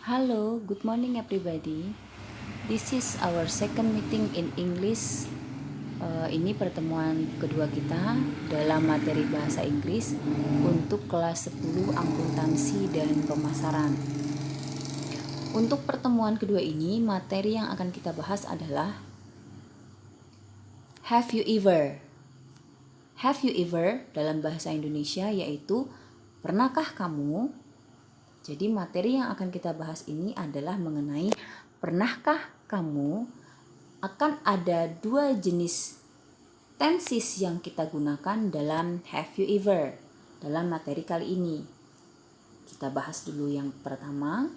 Hello, good morning everybody. This is our second meeting in English. Ini pertemuan kedua kita dalam materi bahasa Inggris untuk kelas 10 akuntansi dan pemasaran. Untuk pertemuan kedua ini, materi yang akan kita bahas adalah Have you ever? Have you ever dalam bahasa Indonesia yaitu pernahkah kamu? Jadi materi yang akan kita bahas ini adalah mengenai pernahkah kamu. Akan ada dua jenis tenses yang kita gunakan dalam have you ever dalam materi kali ini. Kita bahas dulu yang pertama,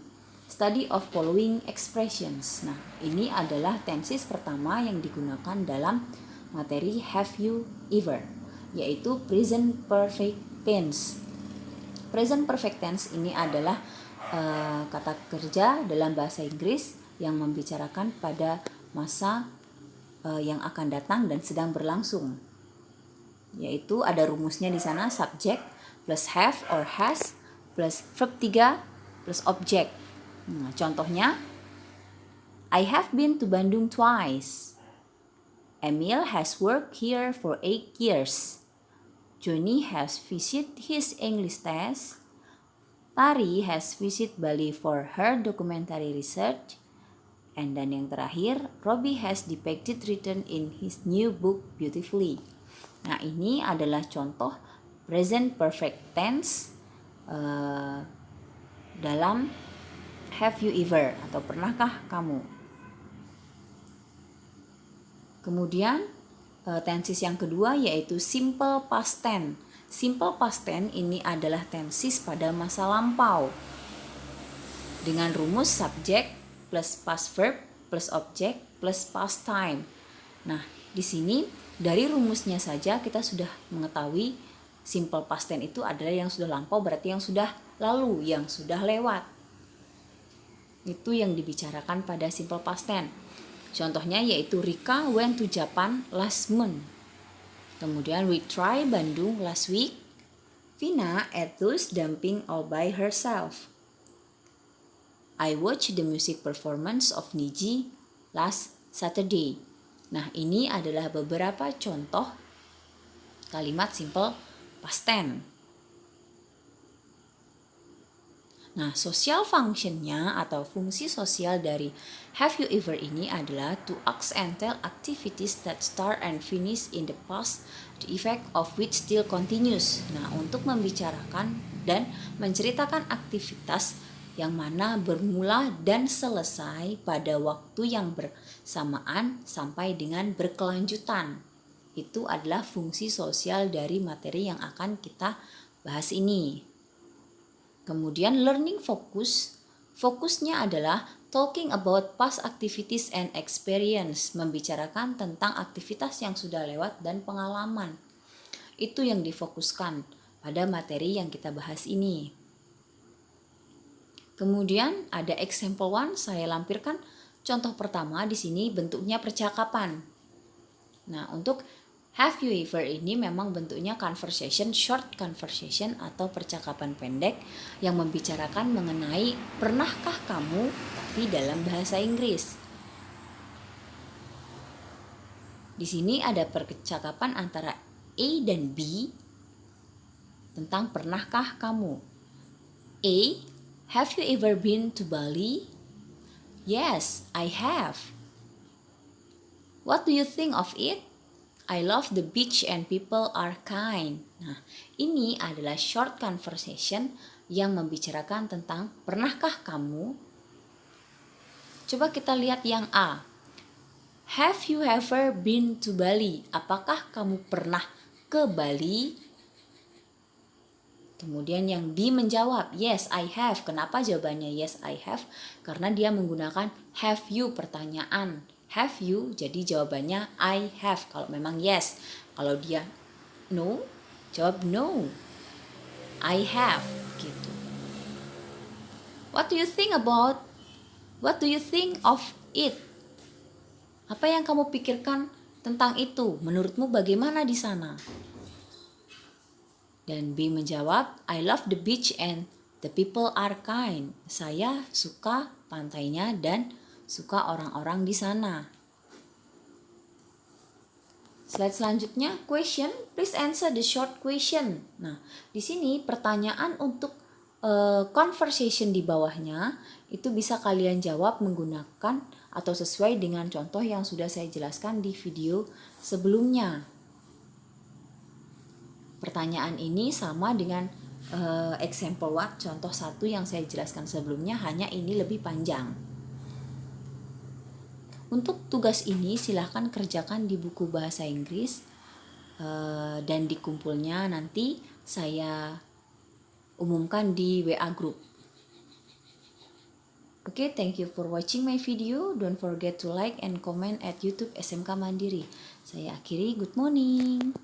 study of following expressions. Nah, ini adalah tenses pertama yang digunakan dalam materi have you ever, yaitu present perfect tense. Present perfect tense ini adalah kata kerja dalam bahasa Inggris yang membicarakan pada masa yang akan datang dan sedang berlangsung. Yaitu ada rumusnya di sana, subject plus have or has plus verb 3 plus object. Nah, contohnya, I have been to Bandung twice. Emil has worked here for 8 years. Johnny has visited his English test. Tari has visited Bali for her documentary research. And dan yang terakhir, Robbie has depicted written in his new book beautifully. Nah, ini adalah contoh present perfect tense dalam have you ever atau pernahkah kamu. Kemudian tenses yang kedua yaitu simple past tense. Simple past tense ini adalah tenses pada masa lampau dengan rumus subject plus past verb plus object plus past time. Nah, di sini dari rumusnya saja kita sudah mengetahui simple past tense itu adalah yang sudah lampau, berarti yang sudah lalu, yang sudah lewat. Itu yang dibicarakan pada simple past tense. Contohnya yaitu Rika went to Japan last month. Kemudian we try Bandung last week. Vina ate those dumpling all by herself. I watched the music performance of Niji last Saturday. Nah, ini adalah beberapa contoh kalimat simple past tense. Nah, social functionnya atau fungsi sosial dari have you ever ini adalah to ask and tell activities that start and finish in the past, the effect of which still continues. Nah, untuk membicarakan dan menceritakan aktivitas yang mana bermula dan selesai pada waktu yang bersamaan sampai dengan berkelanjutan. Itu adalah fungsi sosial dari materi yang akan kita bahas ini. Kemudian learning focus, fokusnya adalah talking about past activities and experience, membicarakan tentang aktivitas yang sudah lewat dan pengalaman. Itu yang difokuskan pada materi yang kita bahas ini. Kemudian ada example one, saya lampirkan contoh pertama di sini bentuknya percakapan. Nah, untuk have you ever ini memang bentuknya conversation, short conversation atau percakapan pendek yang membicarakan mengenai pernahkah kamu tapi dalam bahasa Inggris. Di sini ada percakapan antara A dan B tentang pernahkah kamu. A, have you ever been to Bali? Yes, I have. What do you think of it? I love the beach and people are kind. Nah, ini adalah short conversation yang membicarakan tentang pernahkah kamu. Coba kita lihat yang A. Have you ever been to Bali? Apakah kamu pernah ke Bali? Kemudian yang B menjawab, yes I have. Kenapa jawabannya yes I have? Karena dia menggunakan have you pertanyaan. Have you, jadi jawabannya I have kalau memang yes. Kalau dia no, jawab no. I have gitu. What do you think of it? Apa yang kamu pikirkan tentang itu? Menurutmu bagaimana di sana? Dan B menjawab, I love the beach and The people are kind. Saya suka pantainya dan suka orang-orang di sana. Slide selanjutnya, question. Please answer the short question. Nah, di sini pertanyaan untuk conversation di bawahnya itu bisa kalian jawab menggunakan atau sesuai dengan contoh yang sudah saya jelaskan di video sebelumnya. Pertanyaan ini sama dengan example what, contoh 1 yang saya jelaskan sebelumnya, hanya ini lebih panjang. Untuk tugas ini silahkan kerjakan di buku bahasa Inggris dan dikumpulnya nanti saya umumkan di WA group. Okay, thank you for watching my video. Don't forget to like and comment at YouTube SMK Mandiri. Saya akhiri, good morning.